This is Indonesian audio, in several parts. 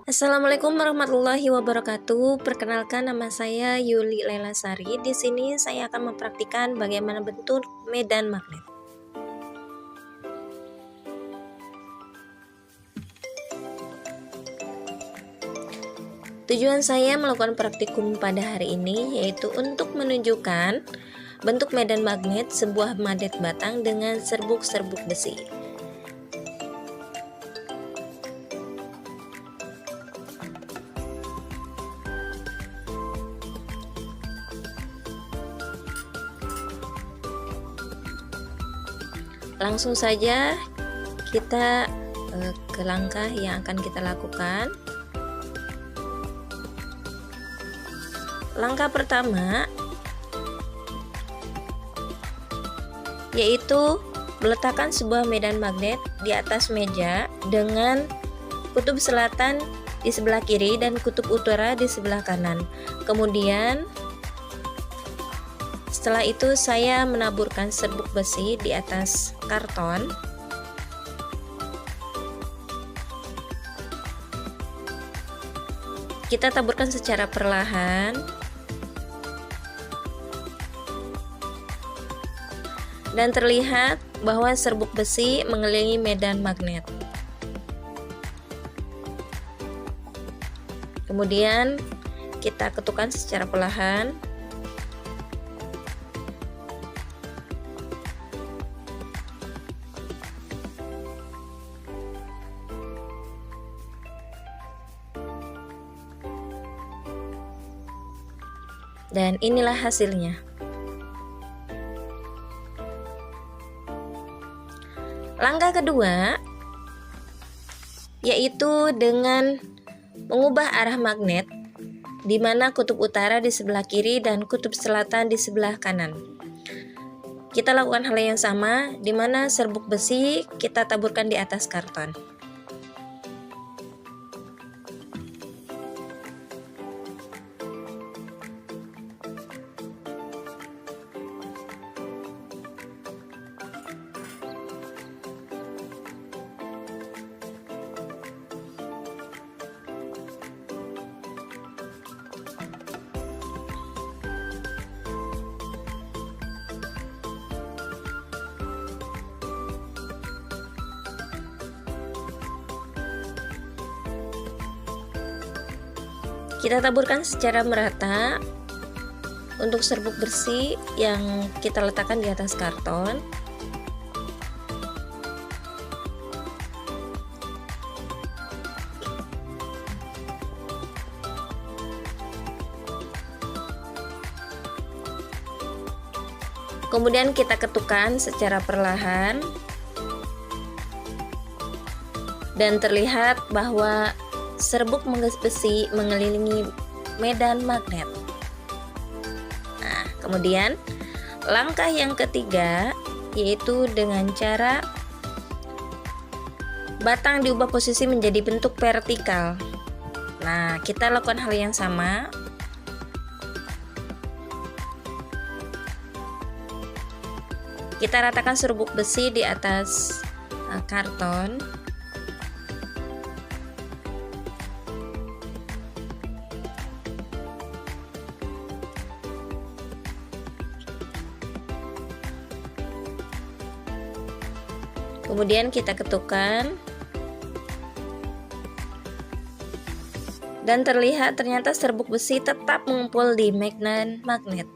Assalamualaikum warahmatullahi wabarakatuh. Perkenalkan, nama saya Yuli Lela Sari. Di sini saya akan mempraktikkan bagaimana bentuk medan magnet. Tujuan saya melakukan praktikum pada hari ini yaitu untuk menunjukkan bentuk medan magnet sebuah magnet batang dengan serbuk-serbuk besi. Langsung saja kita ke langkah yang akan kita lakukan. Langkah pertama yaitu meletakkan sebuah medan magnet di atas meja dengan kutub selatan di sebelah kiri dan kutub utara di sebelah kanan. Kemudian setelah itu saya menaburkan serbuk besi di atas karton. Kita taburkan secara perlahan dan terlihat bahwa serbuk besi mengelilingi medan magnet. Kemudian kita ketukkan secara perlahan. Dan inilah hasilnya. Langkah kedua yaitu dengan mengubah arah magnet, di mana kutub utara di sebelah kiri dan kutub selatan di sebelah kanan. Kita lakukan hal yang sama, di mana serbuk besi kita taburkan di atas karton. Kita taburkan secara merata untuk serbuk besi yang kita letakkan di atas karton. Kemudian kita ketukkan secara perlahan dan terlihat bahwa serbuk besi mengelilingi medan magnet. Nah, kemudian langkah yang ketiga yaitu dengan cara batang diubah posisi menjadi bentuk vertikal. Nah, kita lakukan hal yang sama. Kita ratakan serbuk besi di atas karton. Kemudian kita ketukkan dan terlihat ternyata serbuk besi tetap mengumpul di medan magnet.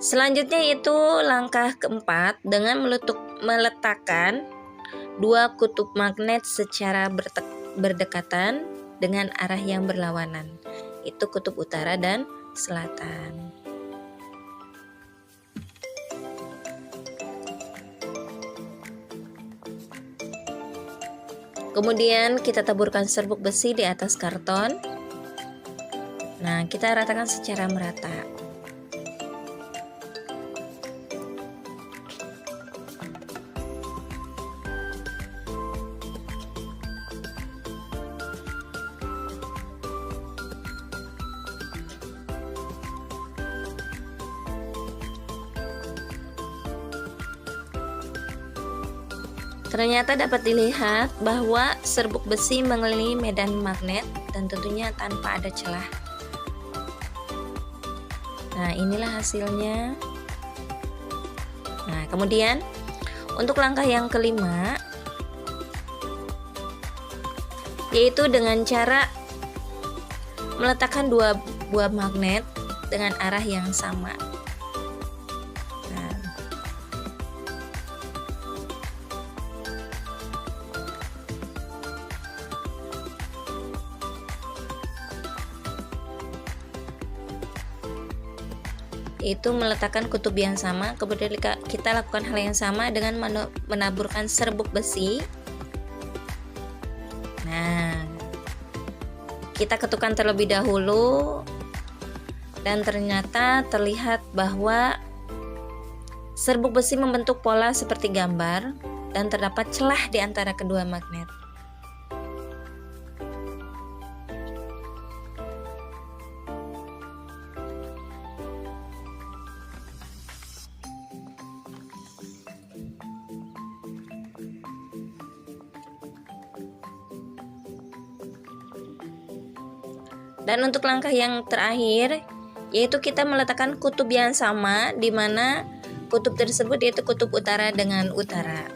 Selanjutnya itu langkah keempat dengan meletakkan dua kutub magnet secara berdekatan dengan arah yang berlawanan, itu kutub utara dan selatan. Kemudian kita taburkan serbuk besi di atas karton. Nah, kita ratakan secara merata. Ternyata dapat dilihat bahwa serbuk besi mengelilingi medan magnet dan tentunya tanpa ada celah. Nah, inilah hasilnya. Nah, kemudian untuk langkah yang kelima, yaitu dengan cara meletakkan dua buah magnet dengan arah yang sama. Nah, yaitu meletakkan kutub yang sama. Kemudian kita lakukan hal yang sama dengan menaburkan serbuk besi. Nah, kita ketukkan terlebih dahulu dan ternyata terlihat bahwa serbuk besi membentuk pola seperti gambar dan terdapat celah di antara kedua magnet. Dan untuk langkah yang terakhir, yaitu kita meletakkan kutub yang sama, di mana kutub tersebut yaitu kutub utara dengan utara.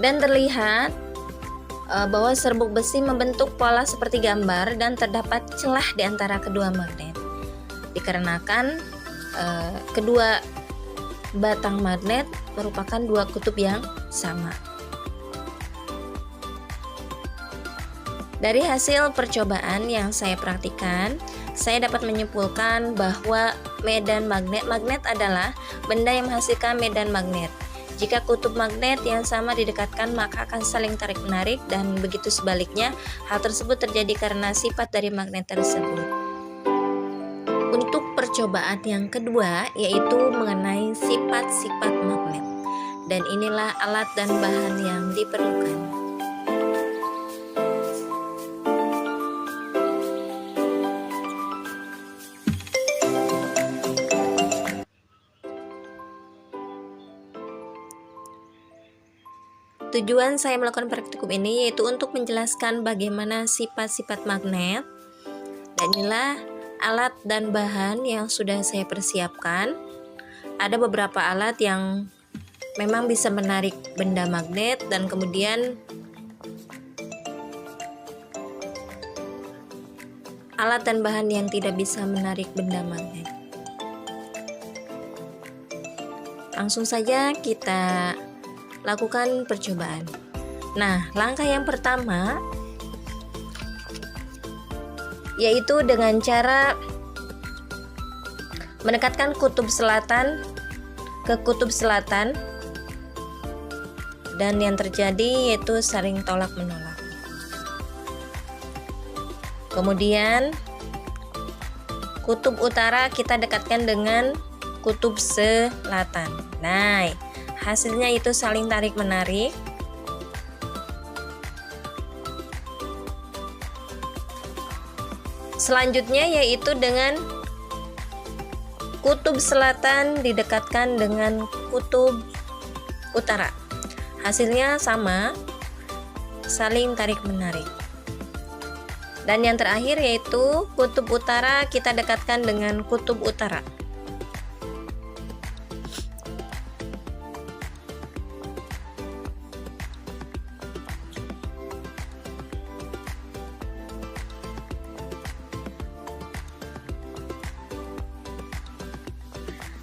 Dan terlihat bahwa serbuk besi membentuk pola seperti gambar dan terdapat celah di antara kedua magnet. Dikarenakan kedua batang magnet merupakan dua kutub yang sama. Dari hasil percobaan yang saya praktikkan, saya dapat menyimpulkan bahwa medan magnet adalah benda yang menghasilkan medan magnet. Jika kutub magnet yang sama didekatkan, maka akan saling tarik-menarik, dan begitu sebaliknya. Hal tersebut terjadi karena sifat dari magnet tersebut. Untuk percobaan yang kedua, yaitu mengenai sifat-sifat magnet. Dan inilah alat dan bahan yang diperlukan. Tujuan saya melakukan praktikum ini yaitu untuk menjelaskan bagaimana sifat-sifat magnet. Dan inilah alat dan bahan yang sudah saya persiapkan. Ada beberapa alat yang memang bisa menarik benda magnet, dan kemudian alat dan bahan yang tidak bisa menarik benda magnet. Langsung saja kita lakukan percobaan. Nah, langkah yang pertama yaitu dengan cara mendekatkan kutub selatan ke kutub selatan, dan yang terjadi yaitu saling tolak menolak. Kemudian kutub utara kita dekatkan dengan kutub selatan. Nah, hasilnya itu saling tarik menarik. Selanjutnya yaitu dengan kutub selatan didekatkan dengan kutub utara. Hasilnya sama, saling tarik menarik. Dan yang terakhir yaitu kutub utara kita dekatkan dengan kutub utara.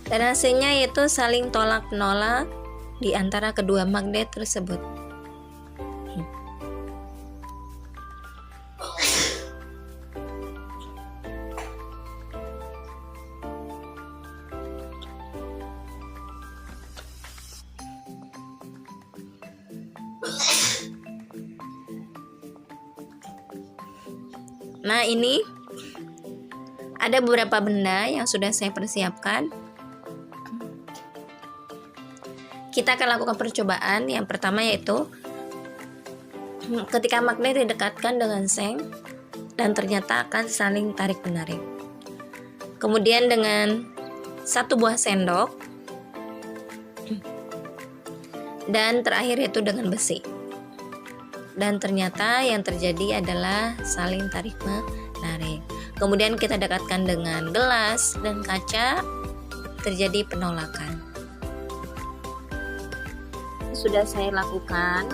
Dan hasilnya yaitu saling tolak-menolak di antara kedua magnet tersebut. Nah, ini Ada beberapa benda yang sudah saya persiapkan. Kita akan lakukan percobaan. Yang pertama yaitu ketika magnet didekatkan dengan seng dan ternyata akan saling tarik-menarik. Kemudian dengan 1 buah sendok, dan terakhir yaitu dengan besi. Dan ternyata yang terjadi adalah saling tarik-menarik. Kemudian kita dekatkan dengan gelas dan kaca, terjadi penolakan. Sudah saya lakukan,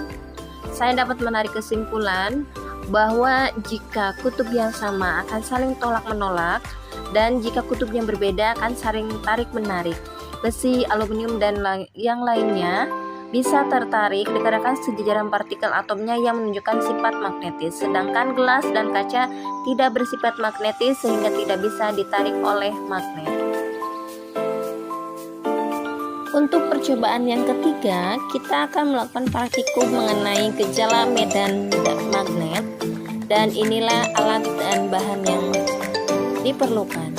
saya dapat menarik kesimpulan bahwa jika kutub yang sama akan saling tolak-menolak, dan jika kutub yang berbeda akan saling tarik-menarik. Besi, aluminium, dan yang lainnya bisa tertarik dikarenakan sejajaran partikel atomnya yang menunjukkan sifat magnetis, sedangkan gelas dan kaca tidak bersifat magnetis sehingga tidak bisa ditarik oleh magnet. Untuk percobaan yang ketiga, kita akan melakukan praktikum mengenai gejala medan magnet, dan inilah alat dan bahan yang diperlukan.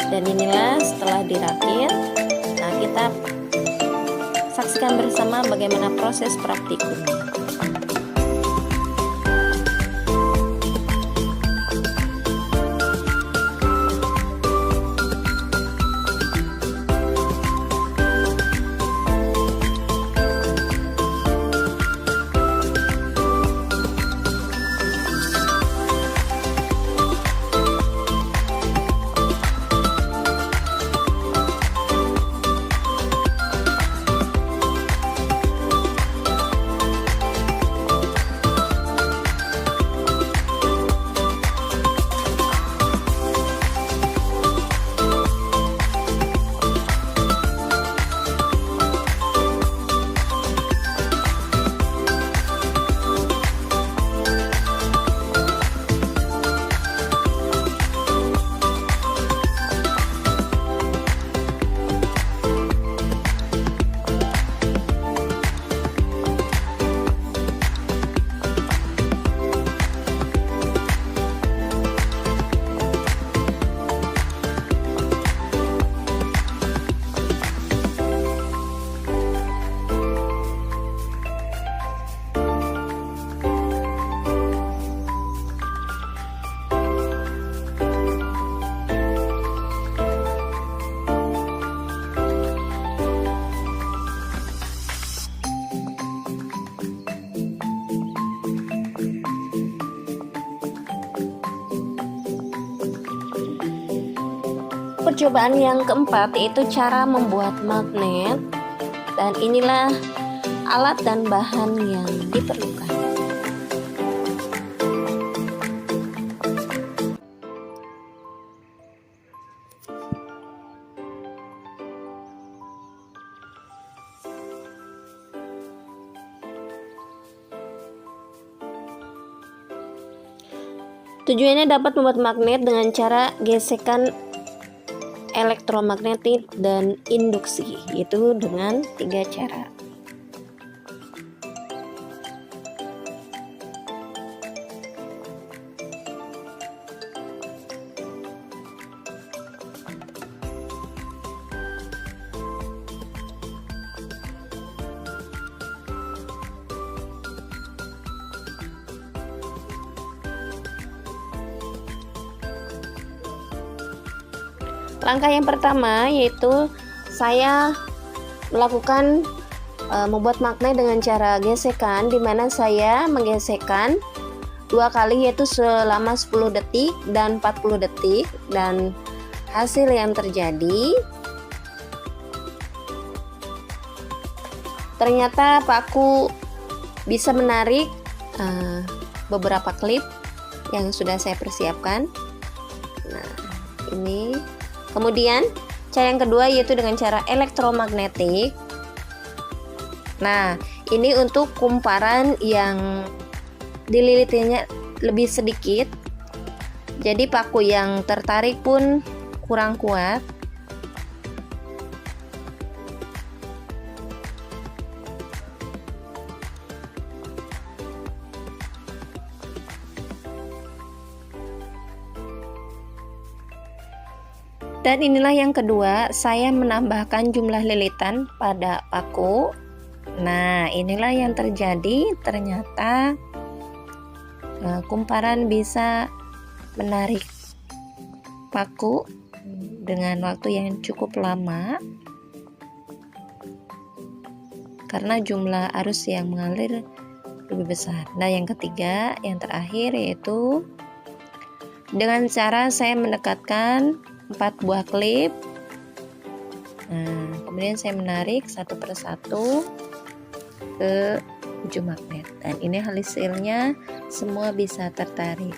Dan inilah setelah dirakit, nah kita saksikan bersama bagaimana proses praktikumnya. Percobaan yang keempat yaitu cara membuat magnet, dan inilah alat dan bahan yang diperlukan. Tujuannya dapat membuat magnet dengan cara gesekan elektromagnetik dan induksi, yaitu dengan 3 cara. Langkah yang pertama yaitu saya melakukan membuat magnet dengan cara gesekan, di mana saya menggesekkan 2 kali yaitu selama 10 detik dan 40 detik, dan hasil yang terjadi ternyata paku bisa menarik beberapa klip yang sudah saya persiapkan. Nah, ini. Kemudian cara yang kedua yaitu dengan cara elektromagnetik. Nah, ini untuk kumparan yang dililitnya lebih sedikit, jadi paku yang tertarik pun kurang kuat. Dan inilah yang kedua, saya menambahkan jumlah lilitan pada paku. Nah, inilah yang terjadi, ternyata kumparan bisa menarik paku dengan waktu yang cukup lama karena jumlah arus yang mengalir lebih besar. Nah, yang ketiga, yang terakhir, yaitu dengan cara saya mendekatkan 4 buah klip. Nah, kemudian saya menarik satu persatu ke ujung magnet, dan ini hasilnya semua bisa tertarik.